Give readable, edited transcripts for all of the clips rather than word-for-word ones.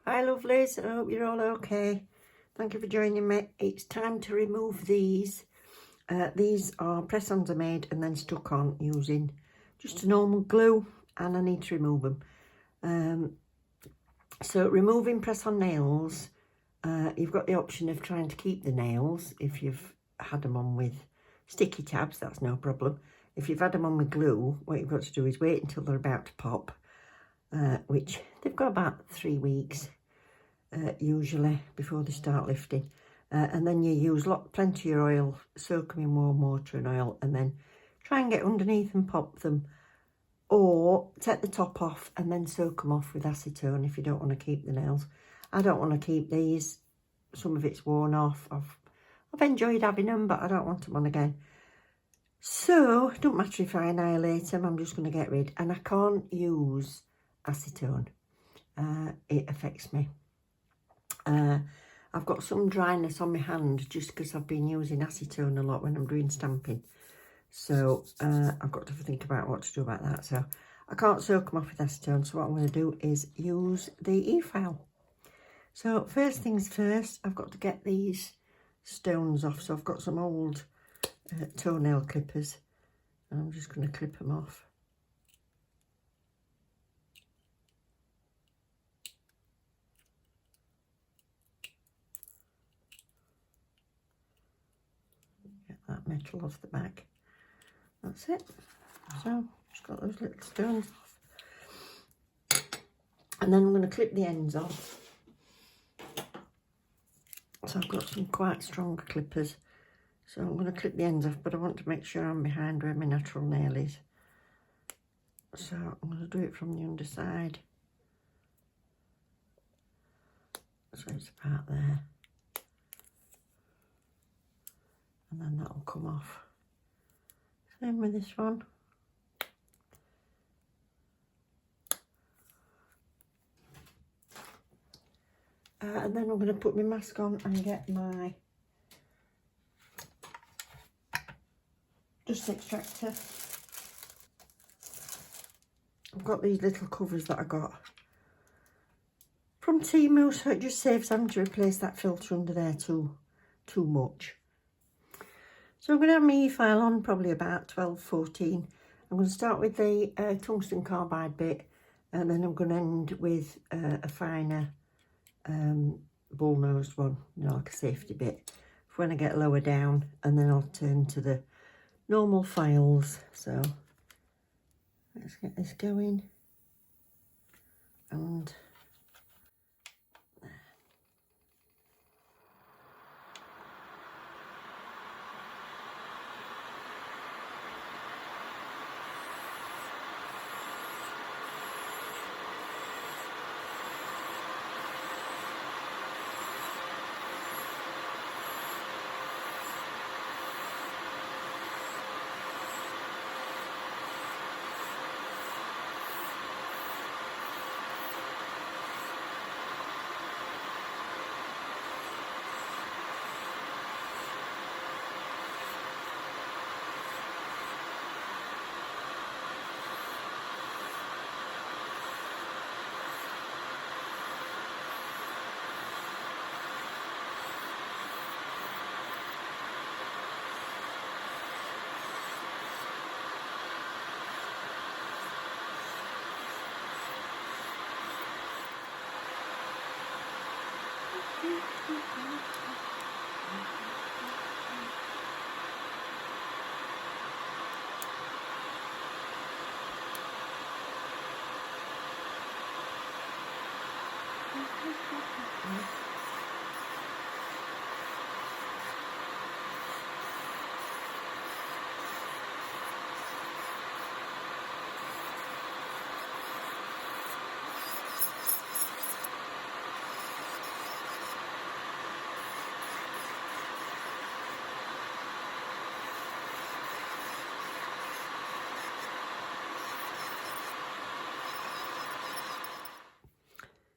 Hi lovelies, I hope you're all okay. Thank you for joining me. It's time to remove these. These are press-ons I made and then stuck on using just a normal glue, and I need to remove them. So removing press-on nails, you've got the option of trying to keep the nails if you've had them on with sticky tabs, that's no problem. If you've had them on with glue, what you've got to do is wait until they're about to pop, which they've got about 3 weeks usually before they start lifting, and then you use plenty of oil, soak them in warm water and oil, and then try and get underneath and pop them, or take the top off and then soak them off with acetone if you don't want to keep the nails. I don't want to keep these, some of it's worn off. I've enjoyed having them, but I don't want them on again. So it don't matter if I annihilate them, I'm just going to get rid. And I can't use acetone, it affects me. I've got some dryness on my hand just because I've been using acetone a lot when I'm doing stamping. So I've got to think about what to do about that. So I can't soak them off with acetone. So what I'm going to do is use the efile. So first things first, I've got to get these stones off. So I've got some old toenail clippers. And I'm just going to clip them off. Get that metal off the back. That's it. So just got those little stones off. And then I'm going to clip the ends off. So I've got some quite strong clippers. So I'm going to clip the ends off, but I want to make sure I'm behind where my natural nail is. So I'm going to do it from the underside. So it's about there. And then that'll come off. Same with this one. And then I'm going to put my mask on and get my dust extractor. I've got these little covers that I got from Temu, so it just saves having to replace that filter under there too much. So I'm going to have my efile on probably about 12, 14. I'm going to start with the tungsten carbide bit, and then I'm going to end with a finer bull-nosed one, you know, like a safety bit for when I get lower down, and then I'll turn to the normal files. So let's get this going. And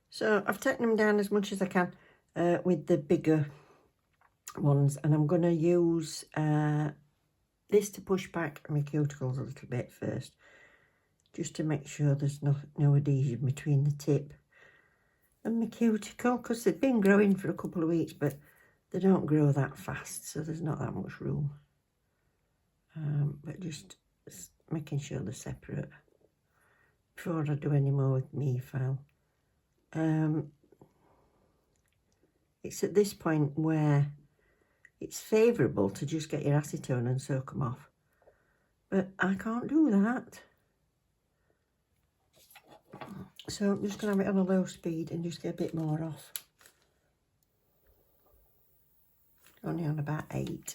so I've taken them down as much as I can with the bigger ones, and I'm going to use this to push back my cuticles a little bit first, just to make sure there's no adhesion between the tip and my cuticle, because they've been growing for a couple of weeks, but they don't grow that fast, so there's not that much room. But just making sure they're separate before I do any more with my file. It's at this point where it's favourable to just get your acetone and soak them off, but I can't do that. So I'm just going to have it on a low speed and just get a bit more off. Only on about 8.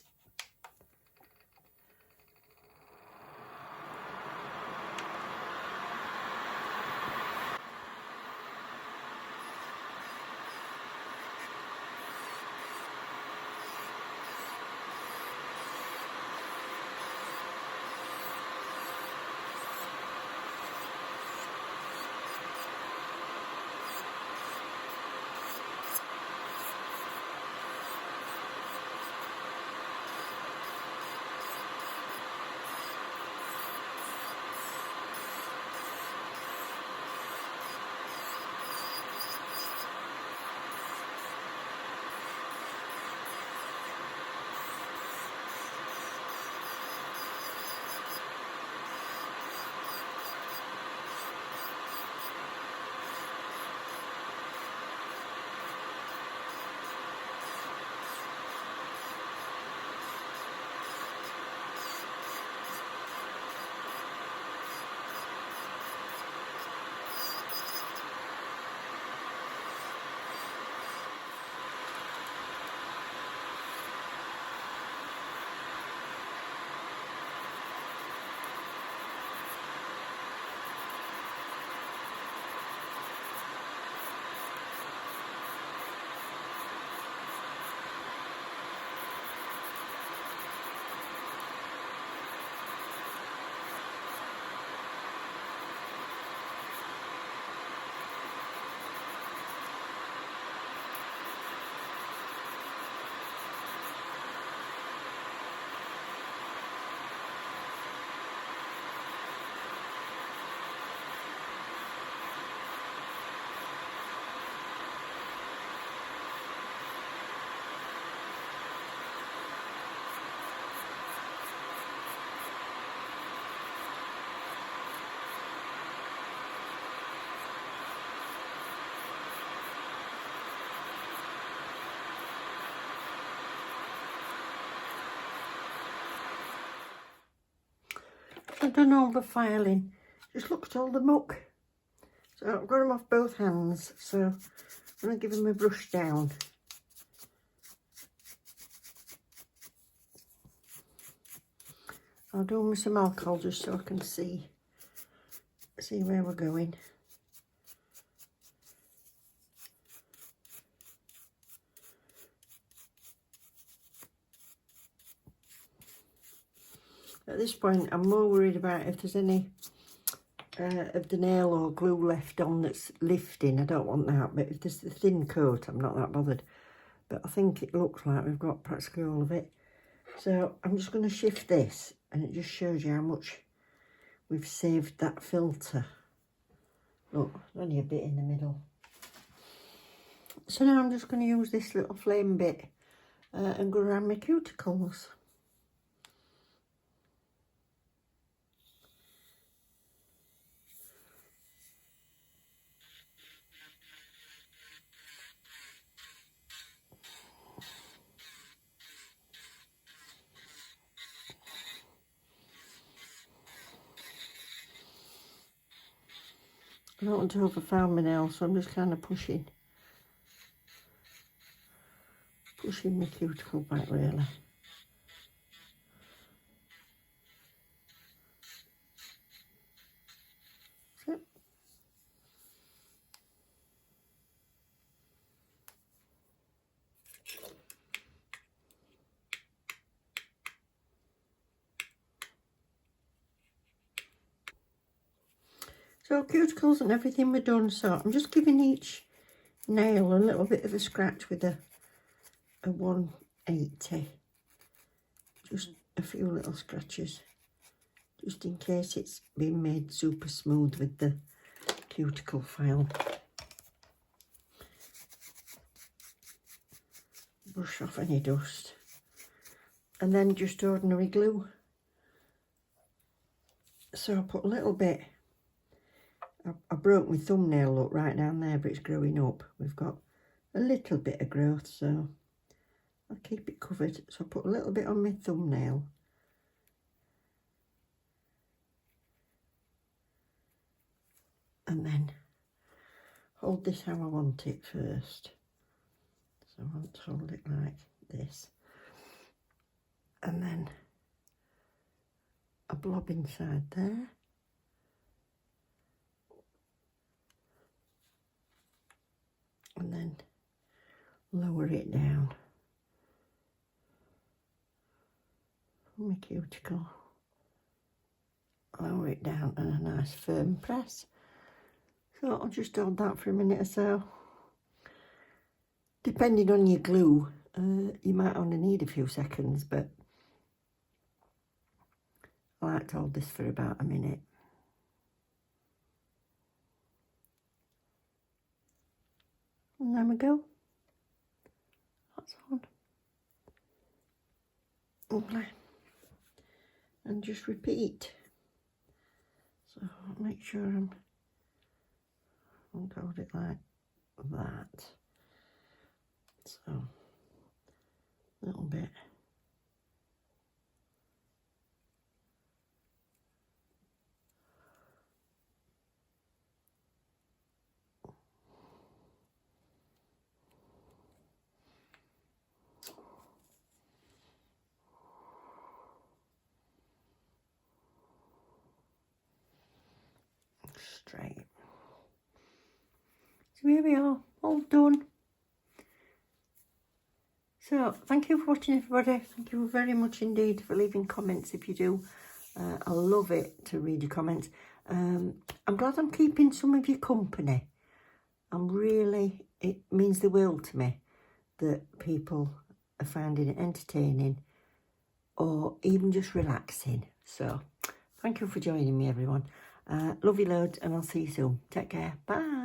I've done all the filing. Just look at all the muck. So I've got them off both hands, so I'm going to give them a brush down. I'll do them with some alcohol just so I can see where we're going. At this point, I'm more worried about if there's any of the nail or glue left on that's lifting. I don't want that, but if there's a thin coat, I'm not that bothered. But I think it looks like we've got practically all of it. So I'm just going to shift this, and it just shows you how much we've saved that filter. Look, only a bit in the middle. So now I'm just going to use this little flame bit and go around my cuticles. I don't want to overfile my nails, so I'm just kind of pushing my cuticle back really. So cuticles and everything were done, so I'm just giving each nail a little bit of a scratch with a 180. Just a few little scratches, just in case it's been made super smooth with the cuticle file. brush off any dust. And then just ordinary glue. So I put a little bit, I broke my thumbnail, look, right down there, but it's growing up. We've got a little bit of growth, so I'll keep it covered. So I put a little bit on my thumbnail. And then hold this how I want it first. So I want to hold it like this. And then a blob inside there. And then lower it down from my cuticle. Lower it down and a nice firm press. So I'll just hold that for a minute or so. Depending on your glue, you might only need a few seconds, but I like to hold this for about a minute. And there we go. That's on. Lovely. And just repeat. So make sure I'll hold it like that. So a little bit. Straight. So here we are, all done. So thank you for watching, everybody. Thank you very much indeed for leaving comments if you do. I love it to read your comments. I'm glad I'm keeping some of your company. It means the world to me that people are finding it entertaining or even just relaxing. So thank you for joining me, everyone. Love you loads, and I'll see you soon. Take care. Bye.